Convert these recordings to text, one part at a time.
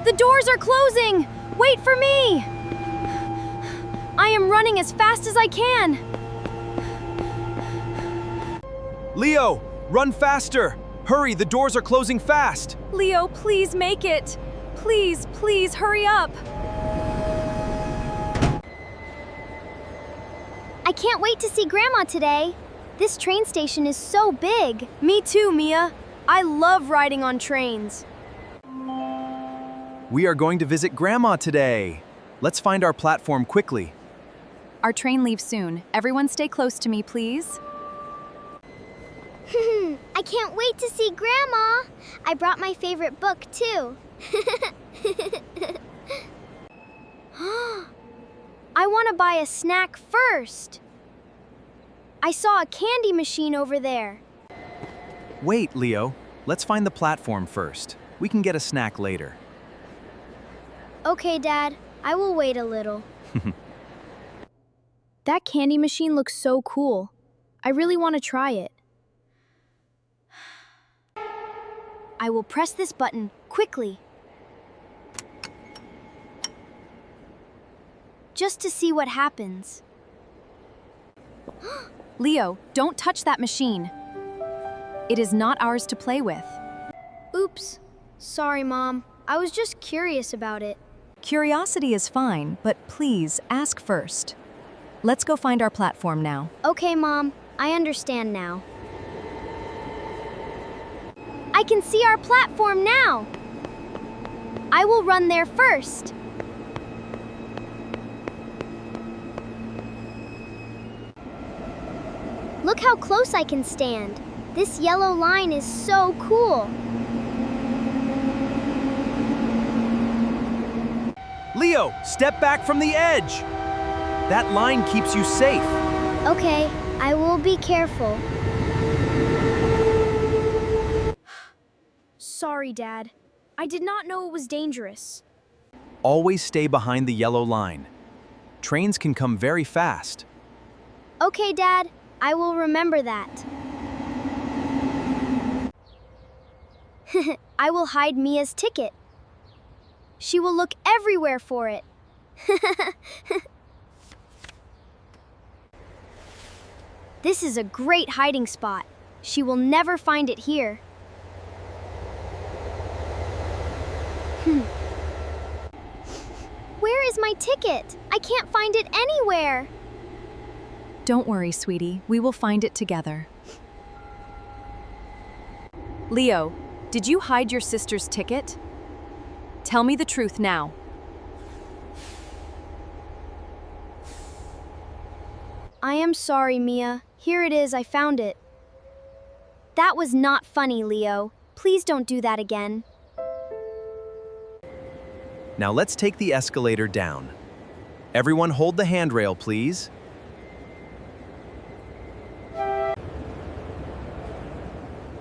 The doors are closing! Wait for me! I am running as fast as I can. Leo, run faster! Hurry, the doors are closing fast! Leo, please make it. Please, please, hurry up. I can't wait to see Grandma today. This train station is so big. Me too, Mia. I love riding on trains. We are going to visit Grandma today. Let's find our platform quickly. Our train leaves soon. Everyone stay close to me, please. I can't wait to see Grandma. I brought my favorite book, too. I want to buy a snack first. I saw a candy machine over there. Wait, Leo. Let's find the platform first. We can get a snack later. Okay, Dad. I will wait a little. That candy machine looks so cool. I really want to try it. I will press this button quickly. Just to see what happens. Leo, don't touch that machine. It is not ours to play with. Oops. Sorry, Mom. I was just curious about it. Curiosity is fine, but please ask first. Let's go find our platform now. Okay, Mom. I understand now. I can see our platform now. I will run there first. Look how close I can stand. This yellow line is so cool. Leo, step back from the edge! That line keeps you safe. Okay, I will be careful. Sorry, Dad. I did not know it was dangerous. Always stay behind the yellow line. Trains can come very fast. Okay, Dad. I will remember that. I will hide Mia's ticket. She will look everywhere for it. This is a great hiding spot. She will never find it here. Where is my ticket? I can't find it anywhere. Don't worry, sweetie. We will find it together. Leo, did you hide your sister's ticket? Tell me the truth now. I am sorry, Mia. Here it is, I found it. That was not funny, Leo. Please don't do that again. Now let's take the escalator down. Everyone hold the handrail, please.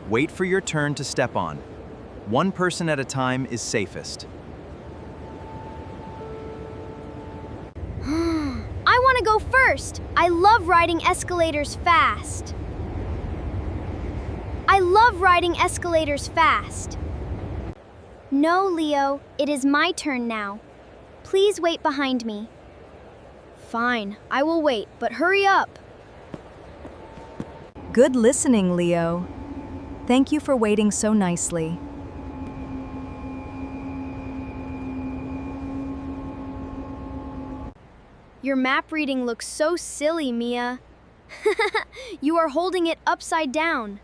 Wait for your turn to step on. One person at a time is safest. I want to go first. I love riding escalators fast. I love riding escalators fast. No, Leo, it is my turn now. Please wait behind me. Fine, I will wait, but hurry up. Good listening, Leo. Thank you for waiting so nicely. Your map reading looks so silly, Mia. You are holding it upside down.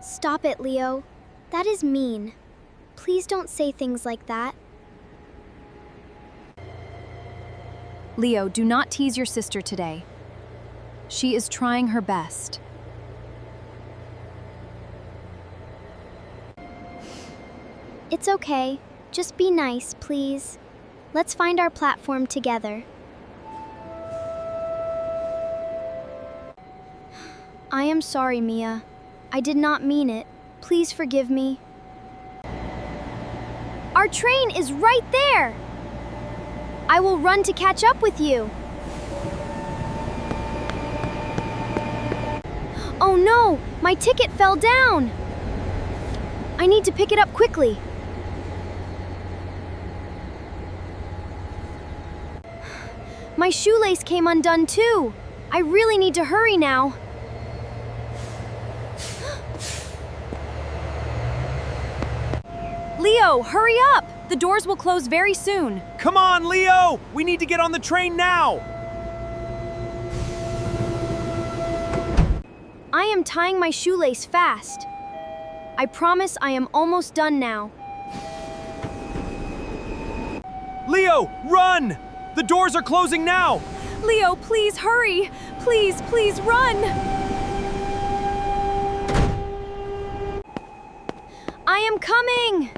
Stop it, Leo. That is mean. Please don't say things like that. Leo, do not tease your sister today. She is trying her best. It's okay. Just be nice, please. Let's find our platform together. I am sorry, Mia. I did not mean it. Please forgive me. Our train is right there! I will run to catch up with you. Oh no! My ticket fell down! I need to pick it up quickly. My shoelace came undone too. I really need to hurry now. Leo, hurry up! The doors will close very soon. Come on, Leo! We need to get on the train now! I am tying my shoelace fast. I promise I am almost done now. Leo, run! The doors are closing now! Leo, please hurry! Please, please run! I am coming!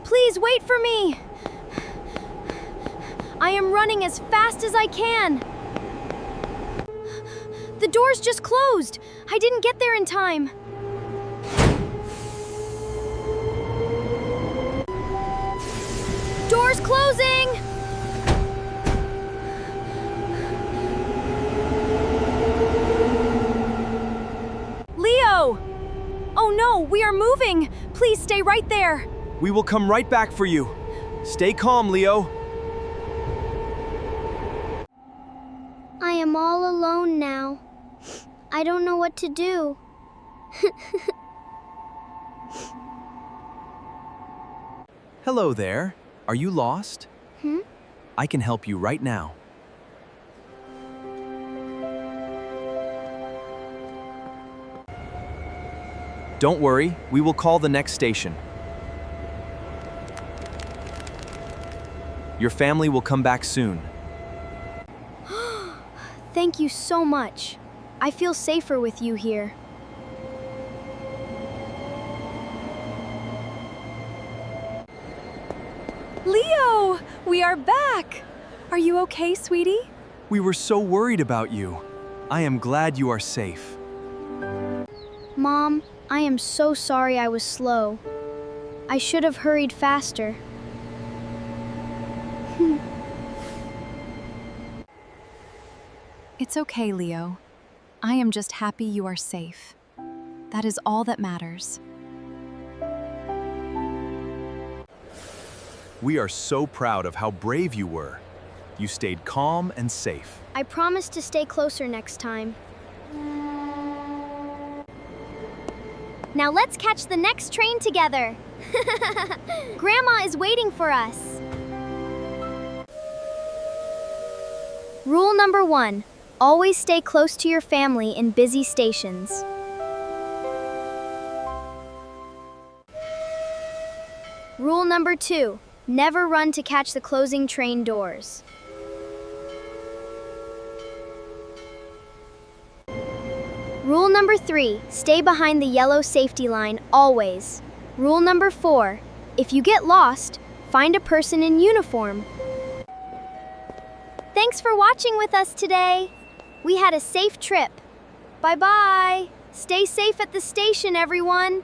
Please wait for me! I am running as fast as I can. The doors just closed. I didn't get there in time. Doors closing! Leo! Oh no, we are moving! Please stay right there. We will come right back for you. Stay calm, Leo. I am all alone now. I don't know what to do. Hello there. Are you lost? I can help you right now. Don't worry, we will call the next station. Your family will come back soon. Thank you so much. I feel safer with you here. Leo, we are back. Are you okay, sweetie? We were so worried about you. I am glad you are safe. Mom, I am so sorry I was slow. I should have hurried faster. It's okay, Leo. I am just happy you are safe. That is all that matters. We are so proud of how brave you were. You stayed calm and safe. I promise to stay closer next time. Now let's catch the next train together. Grandma is waiting for us. Rule number 1. Always stay close to your family in busy stations. Rule number 2. Never run to catch the closing train doors. Rule number 3. Stay behind the yellow safety line always. Rule number 4. If you get lost, find a person in uniform. Thanks for watching with us today. We had a safe trip. Bye-bye. Stay safe at the station, everyone.